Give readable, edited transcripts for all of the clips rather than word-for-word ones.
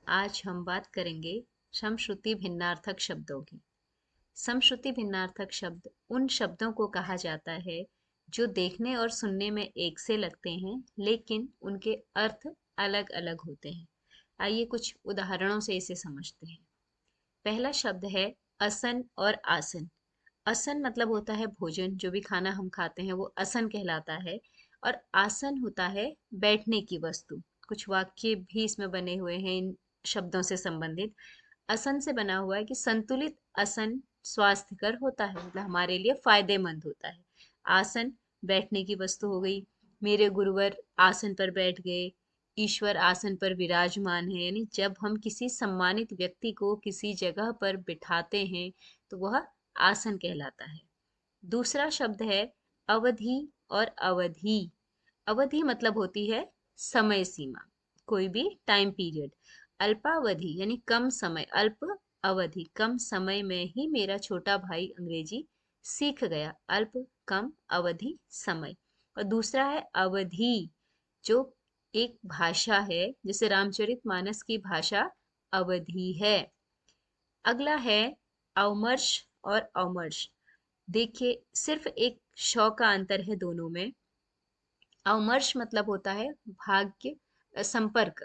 आज हम बात करेंगे समश्रुति भिन्नार्थक शब्दों की। समश्रुति भिन्नार्थक शब्द उन शब्दों को कहा जाता है जो देखने और सुनने में एक से लगते हैं, लेकिन उनके अर्थ अलग अलग होते हैं। आइए कुछ उदाहरणों से इसे समझते हैं। पहला शब्द है असन और आसन। असन मतलब होता है भोजन, जो भी खाना हम खाते हैं वो असन कहलाता है। और आसन होता है बैठने की वस्तु। कुछ वाक्य भी इसमें बने हुए हैं इन शब्दों से संबंधित। आसन से बना हुआ है कि संतुलित आसन स्वास्थ्यकर होता है, मतलब हमारे लिए फायदेमंद होता है। आसन बैठने की वस्तु हो गई। मेरे गुरुवर आसन पर बैठ गए, ईश्वर आसन पर विराजमान है। यानी जब हम किसी सम्मानित व्यक्ति को किसी जगह पर बिठाते हैं तो वह आसन कहलाता है। दूसरा शब्द है अवधि और अवधि। अवधि मतलब होती है समय सीमा, कोई भी टाइम पीरियड। अल्पावधि यानी कम समय, अल्प अवधि कम समय में ही मेरा छोटा भाई अंग्रेजी सीख गया। अल्प कम अवधि समय। और दूसरा है अवधि, जो एक भाषा है, जैसे रामचरितमानस की भाषा अवधि है। अगला है अवमर्श और अवमर्श। देखिए सिर्फ एक शौ का अंतर है दोनों में। अवमर्श मतलब होता है भाग्य, संपर्क,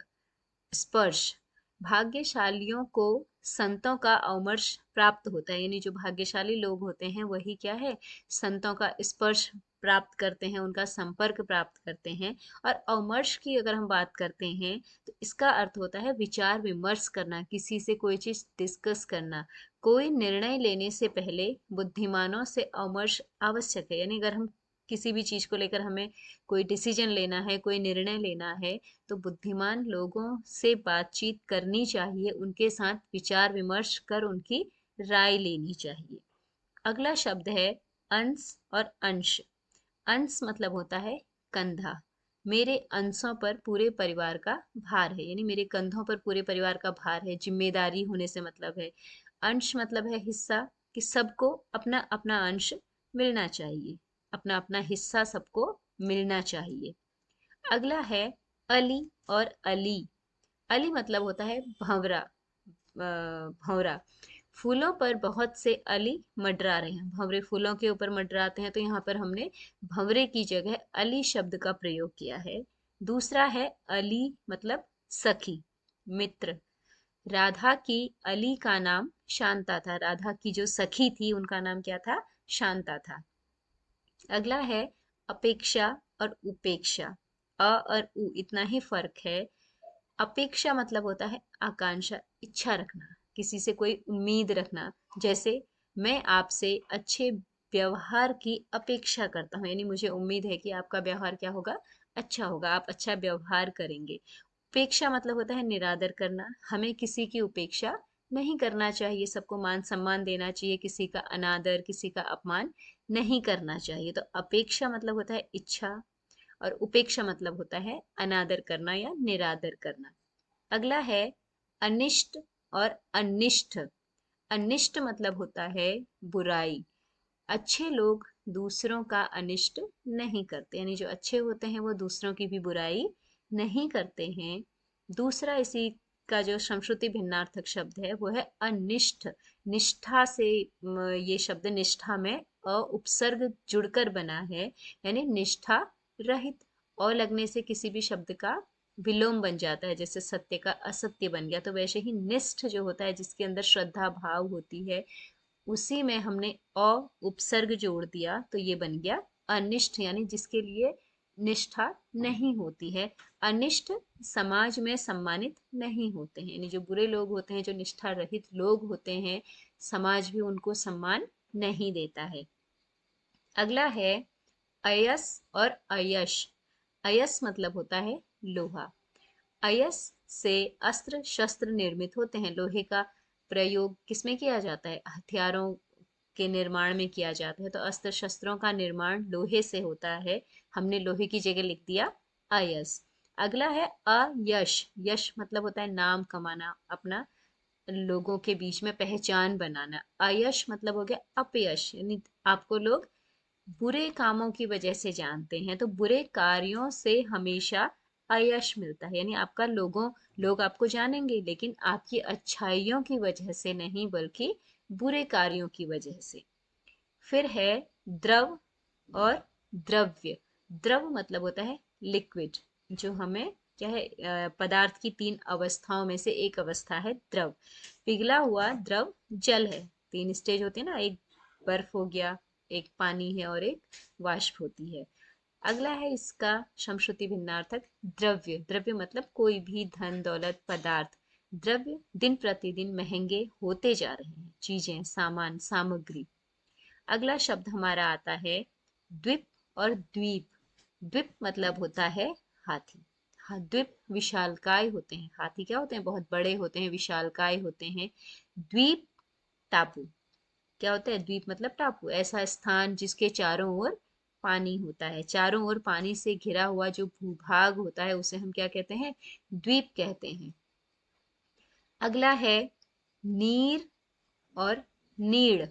स्पर्श। भाग्यशालियों को संतों का अवमर्श प्राप्त होता है, यानी जो भाग्यशाली लोग होते हैं वही क्या है, संतों का स्पर्श प्राप्त करते हैं, उनका संपर्क प्राप्त करते हैं। और अवमर्श की अगर हम बात करते हैं तो इसका अर्थ होता है विचार विमर्श करना, किसी से कोई चीज डिस्कस करना। कोई निर्णय लेने से पहले बुद्धिमानों से अवमर्श आवश्यक है। यानी अगर हम किसी भी चीज को लेकर हमें कोई डिसीजन लेना है, कोई निर्णय लेना है, तो बुद्धिमान लोगों से बातचीत करनी चाहिए, उनके साथ विचार विमर्श कर उनकी राय लेनी चाहिए। अगला शब्द है अंश और अंश। अंश मतलब होता है कंधा। मेरे अंशों पर पूरे परिवार का भार है, यानी मेरे कंधों पर पूरे परिवार का भार है, जिम्मेदारी होने से मतलब है। अंश मतलब है हिस्सा, कि सबको अपना अपना अंश मिलना चाहिए, अपना अपना हिस्सा सबको मिलना चाहिए। अगला है अली और अली। अली मतलब होता है भंवरा। भंवरा, फूलों पर बहुत से अली मंडरा रहे हैं, भंवरे फूलों के ऊपर मंडराते हैं, तो यहाँ पर हमने भंवरे की जगह अली शब्द का प्रयोग किया है। दूसरा है अली मतलब सखी, मित्र। राधा की अली का नाम शांता था। राधा की जो सखी थी उनका नाम क्या था, शांता था। अगला है अपेक्षा और उपेक्षा। अ और उ इतना ही फर्क है। अपेक्षा मतलब होता है आकांक्षा, इच्छा रखना, किसी से कोई उम्मीद रखना। जैसे मैं आपसे अच्छे व्यवहार की अपेक्षा करता हूँ, यानी मुझे उम्मीद है कि आपका व्यवहार क्या होगा, अच्छा होगा, आप अच्छा व्यवहार करेंगे। उपेक्षा मतलब होता है निरादर करना। हमें किसी की उपेक्षा नहीं करना चाहिए, सबको मान सम्मान देना चाहिए, किसी का अनादर, किसी का अपमान नहीं करना चाहिए। तो अपेक्षा मतलब होता है इच्छा, और उपेक्षा मतलब होता है अनादर करना या निरादर करना। अगला है अनिष्ट और अनिष्ट। अनिष्ट मतलब होता है बुराई। अच्छे लोग दूसरों का अनिष्ट नहीं करते, यानी जो अच्छे होते हैं वो दूसरों की भी बुराई नहीं करते हैं। दूसरा इसी का जो समश्रुति भिन्नार्थक शब्द है वो है अनिष्ठ। निष्ठा से ये शब्द निष्ठा में अ उपसर्ग जुड़कर बना है, यानी निष्ठा रहित। अ लगने से किसी भी शब्द का विलोम बन जाता है, जैसे सत्य का असत्य बन गया, तो वैसे ही निष्ठ जो होता है जिसके अंदर श्रद्धा भाव होती है, उसी में हमने अ उपसर्ग जोड़ दिया तो ये बन गया अनिष्ट, यानी जिसके लिए निष्ठा नहीं होती है। अनिष्ट समाज में सम्मानित नहीं होते हैं, यानी जो बुरे लोग होते हैं, जो निष्ठा रहित लोग होते हैं, समाज भी उनको सम्मान नहीं देता है। अगला है अयस और अयश। अयस मतलब होता है लोहा। अयस से अस्त्र शस्त्र निर्मित होते हैं। लोहे का प्रयोग किसमें किया जाता है, हथियारों के निर्माण में किया जाता है, तो अस्त्र शस्त्रों का निर्माण लोहे से होता है। हमने लोहे की जगह लिख दिया अयस। अगला है अयश। यश मतलब होता है नाम कमाना, अपना लोगों के बीच में पहचान बनाना। अयश मतलब हो गया अपयश, यानी आपको लोग बुरे कामों की वजह से जानते हैं, तो बुरे कार्यों से हमेशा अयश मिलता है, यानी आपका लोग आपको जानेंगे, लेकिन आपकी अच्छाइयों की वजह से नहीं बल्कि बुरे कार्यों की वजह से। फिर है द्रव और द्रव्य। द्रव मतलब होता है लिक्विड, जो हमें क्या है, पदार्थ की तीन अवस्थाओं में से एक अवस्था है द्रव। पिघला हुआ द्रव जल है। तीन स्टेज होते हैं ना, एक बर्फ हो गया, एक पानी है और एक वाष्प होती है। अगला है इसका समश्रुति भिन्नार्थक द्रव्य। द्रव्य मतलब कोई भी धन दौलत पदार्थ। द्रव्य दिन प्रतिदिन महंगे होते जा रहे हैं, चीजें सामान सामग्री। अगला शब्द हमारा आता है द्वीप और द्वीप। द्वीप मतलब होता है हाथी। हाँ, द्वीप विशालकाय होते हैं, हाथी क्या होते हैं, बहुत बड़े होते हैं, विशालकाय होते हैं। द्वीप टापू। क्या होता है द्वीप मतलब टापू, ऐसा स्थान जिसके चारों ओर पानी होता है। चारों ओर पानी से घिरा हुआ जो भूभाग होता है उसे हम क्या कहते हैं, द्वीप कहते हैं। अगला है नीर और नीड़।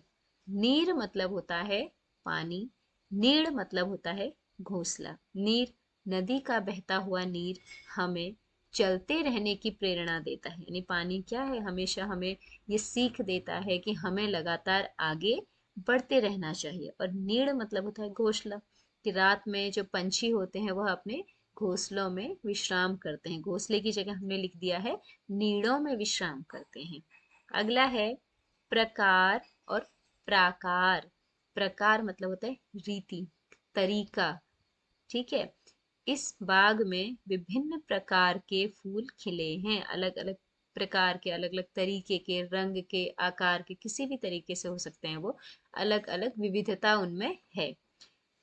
नीर मतलब होता है पानी, नीड़ मतलब होता है घोंसला। नीर, नदी का बहता हुआ नीर हमें चलते रहने की प्रेरणा देता है, यानी पानी क्या है, हमेशा हमें ये सीख देता है कि हमें लगातार आगे बढ़ते रहना चाहिए। और नीड़ मतलब होता है घोंसला, कि रात में जो पंछी होते हैं वह अपने घोंसलों में विश्राम करते हैं। घोंसले की जगह हमने लिख दिया है नीड़ों में विश्राम करते हैं। अगला है प्रकार और प्राकार। प्रकार मतलब होता है रीति, तरीका। ठीक है, इस बाग में विभिन्न प्रकार के फूल खिले हैं, अलग अलग प्रकार के, अलग अलग तरीके के, रंग के, आकार के, किसी भी तरीके से हो सकते हैं वो, अलग अलग विविधता उनमें है।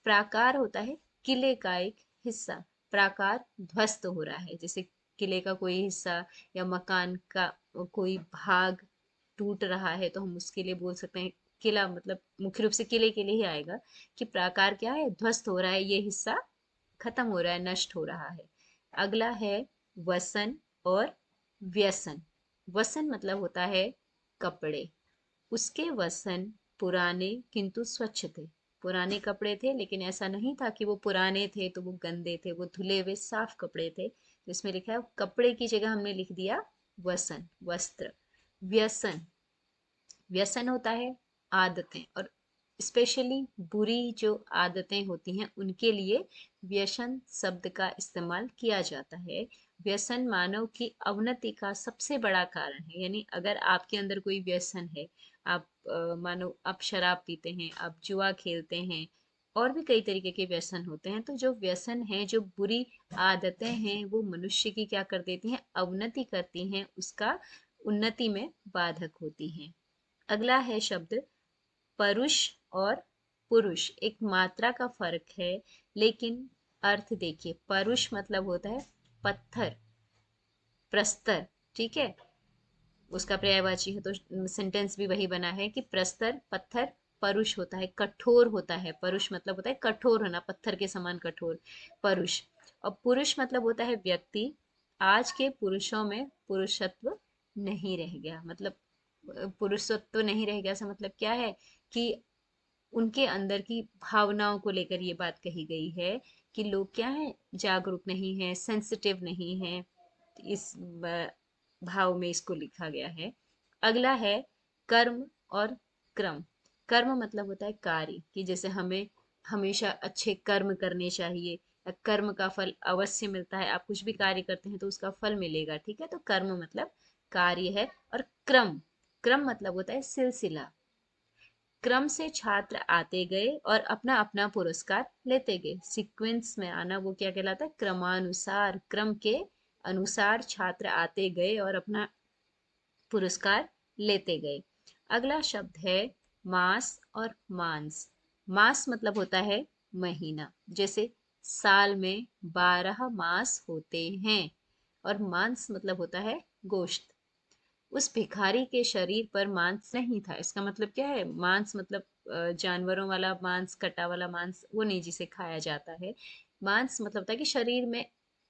प्राकार होता है किले का एक हिस्सा। प्राकार ध्वस्त हो रहा है, जैसे किले का कोई हिस्सा या मकान का कोई भाग टूट रहा है तो हम उसके लिए बोल सकते हैं किला, मतलब मुख्य रूप से किले के लिए ही आएगा कि प्राकार क्या है, ध्वस्त हो रहा है, ये हिस्सा खत्म हो रहा है, नष्ट हो रहा है। अगला है वसन और व्यसन। वसन मतलब होता है कपड़े। उसके वसन पुराने किंतु स्वच्छ थे। पुराने कपड़े थे, लेकिन ऐसा नहीं था कि वो पुराने थे तो वो गंदे थे, वो धुले हुए साफ कपड़े थे। तो इसमें लिखा है कपड़े की जगह हमने लिख दिया वसन, वस्त्र। व्यसन, व्यसन होता है आदतें, और स्पेशली बुरी जो आदतें होती हैं उनके लिए व्यसन शब्द का इस्तेमाल किया जाता है। व्यसन मानव की अवनति का सबसे बड़ा कारण है, यानी अगर आपके अंदर कोई व्यसन है, आप मानो आप शराब पीते हैं, आप जुआ खेलते हैं, और भी कई तरीके के व्यसन होते हैं, तो जो व्यसन है, जो बुरी आदतें हैं, वो मनुष्य की क्या कर देती हैं, अवनति करती हैं, उसका उन्नति में बाधक होती हैं। अगला है शब्द परुष और पुरुष। एक मात्रा का फर्क है, लेकिन अर्थ देखिए। परुष मतलब होता है पत्थर, प्रस्तर। ठीक है, उसका पर्यायवाची है तो सेंटेंस भी वही बना है कि प्रस्तर पत्थर, परुष होता है कठोर होता है। परुष मतलब होता है कठोर होना, पत्थर के समान कठोर, परुष। और पुरुष मतलब होता है व्यक्ति। आज के पुरुषों में पुरुषत्व नहीं रह गया, मतलब पुरुषत्व नहीं रह गया, ऐसा मतलब क्या है कि उनके अंदर की भावनाओं को लेकर ये बात कही गई है कि लोग क्या है, जागरूक नहीं है, सेंसिटिव नहीं है। इस भाव में इसको लिखा गया है। अगला है कर्म और क्रम। कर्म मतलब होता है कार्य, कि जैसे हमें हमेशा अच्छे कर्म करने चाहिए, कर्म का फल अवश्य मिलता है, आप कुछ भी कार्य करते हैं तो उसका फल मिलेगा। ठीक है, तो कर्म मतलब कार्य है। और क्रम, क्रम मतलब होता है सिलसिला। क्रम से छात्र आते गए और अपना अपना पुरस्कार लेते गए। सीक्वेंस में आना वो क्या कहलाता है, क्रमानुसार, क्रम के अनुसार छात्र आते गए और अपना पुरस्कार लेते गए। अगला शब्द है मास और मांस। मास मतलब होता है महीना, जैसे साल में 12 मास होते हैं। और मांस मतलब होता है गोश्त। उस भिखारी के शरीर पर मांस नहीं था, इसका मतलब क्या है, मांस मतलब जानवरों वाला मांस, कटा वाला मांस, वो नहीं जिसे खाया जाता है। मांस मतलब होता है कि शरीर में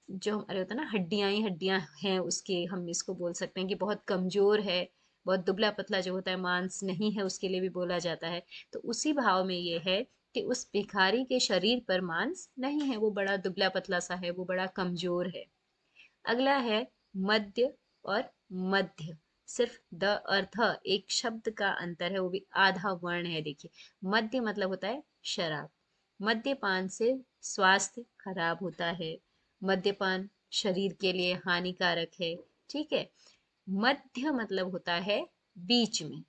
जो हमारे होता है ना, हड्डियां ही हड्डियां हैं उसके, हम इसको बोल सकते हैं कि बहुत कमजोर है, बहुत दुबला पतला जो होता है, मांस नहीं है उसके लिए भी बोला जाता है। तो उसी भाव में ये है कि उस भिखारी के शरीर पर मांस नहीं है, वो बड़ा दुबला पतला सा है, वो बड़ा कमजोर है। अगला है मध्य और मध्य, सिर्फ द और थ एक शब्द का अंतर है, वो भी आधा वर्ण है। देखिए, मध्य मतलब होता है शराब। मद्यपान से स्वास्थ्य खराब होता है, मद्यपान शरीर के लिए हानिकारक है। ठीक है। मध्य मतलब होता है बीच में।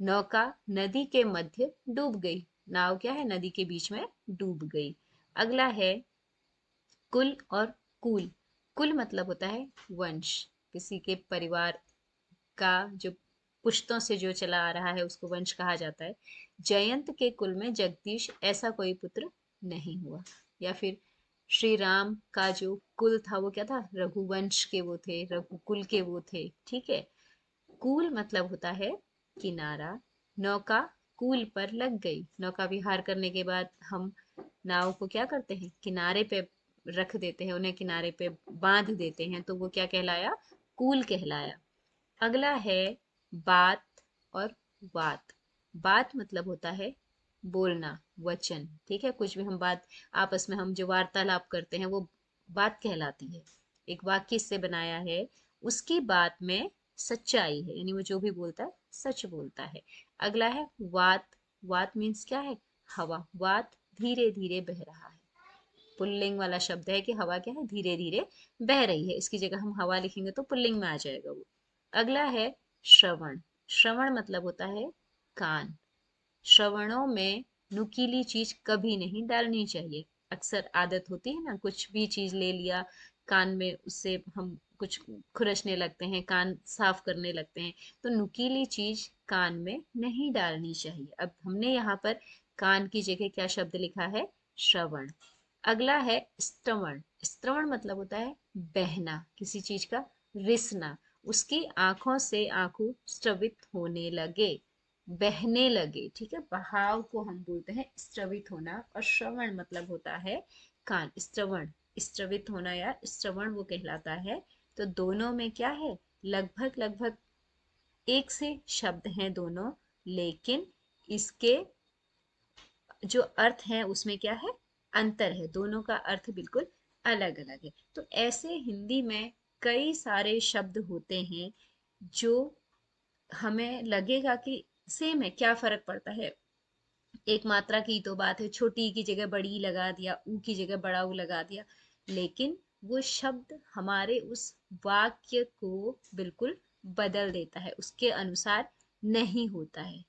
नौका नदी के मध्य डूब गई। नाव क्या है, नदी के बीच में डूब गई। अगला है कुल और कुल। कुल मतलब होता है वंश, किसी के परिवार का जो पुश्तों से जो चला आ रहा है उसको वंश कहा जाता है। जयंत के कुल में जगदीश ऐसा कोई पुत्र नहीं हुआ। या फिर श्री राम का जो कुल था वो क्या था, रघुवंश के वो थे, रघुकुल के वो थे। ठीक है। कूल मतलब होता है किनारा। नौका कूल पर लग गई। नौका विहार करने के बाद हम नाव को क्या करते हैं, किनारे पे रख देते हैं, उन्हें किनारे पे बांध देते हैं, तो वो क्या कहलाया, कूल कहलाया। अगला है बात और वात। बात मतलब होता है बोलना, वचन। ठीक है, कुछ भी हम बात आपस में हम जो वार्तालाप करते हैं वो बात कहलाती है। एक वाक्य से बनाया है, उसकी बात में सच्चाई है, यानी वो जो भी बोलता है सच बोलता है। अगला है वात। वात मीन्स क्या है, हवा। वात धीरे धीरे बह रहा है, पुल्लिंग वाला शब्द है कि हवा क्या है, धीरे धीरे बह रही है। इसकी जगह हम हवा लिखेंगे तो पुल्लिंग में आ जाएगा वो। अगला है श्रवण। श्रवण मतलब होता है कान। श्रवणों में नुकीली चीज कभी नहीं डालनी चाहिए। अक्सर आदत होती है ना, कुछ भी चीज ले लिया कान में, उससे हम कुछ खुरचने लगते हैं, कान साफ करने लगते हैं, तो नुकीली चीज कान में नहीं डालनी चाहिए। अब हमने यहाँ पर कान की जगह क्या शब्द लिखा है, श्रवण। अगला है श्रवण। श्रवण मतलब होता है बहना, किसी चीज का रिसना। उसकी आंखों से आंसू स्रवित होने लगे, बहने लगे। ठीक है, बहाव को हम बोलते हैं स्रवित होना, और श्रवण मतलब होता है कान। श्रवण, स्रवित होना या श्रवण वो कहलाता है। तो दोनों में क्या है, लगभग लगभग एक से शब्द हैं दोनों, लेकिन इसके जो अर्थ है उसमें क्या है, अंतर है। दोनों का अर्थ बिल्कुल अलग अलग है। तो ऐसे हिंदी में कई सारे शब्द होते हैं जो हमें लगेगा कि सेम है, क्या फर्क पड़ता है। एक मात्रा की तो बात है, छोटी की जगह बड़ी लगा दिया, ऊ की जगह बड़ा ऊ लगा दिया, लेकिन वो शब्द हमारे उस वाक्य को बिल्कुल बदल देता है, उसके अनुसार नहीं होता है।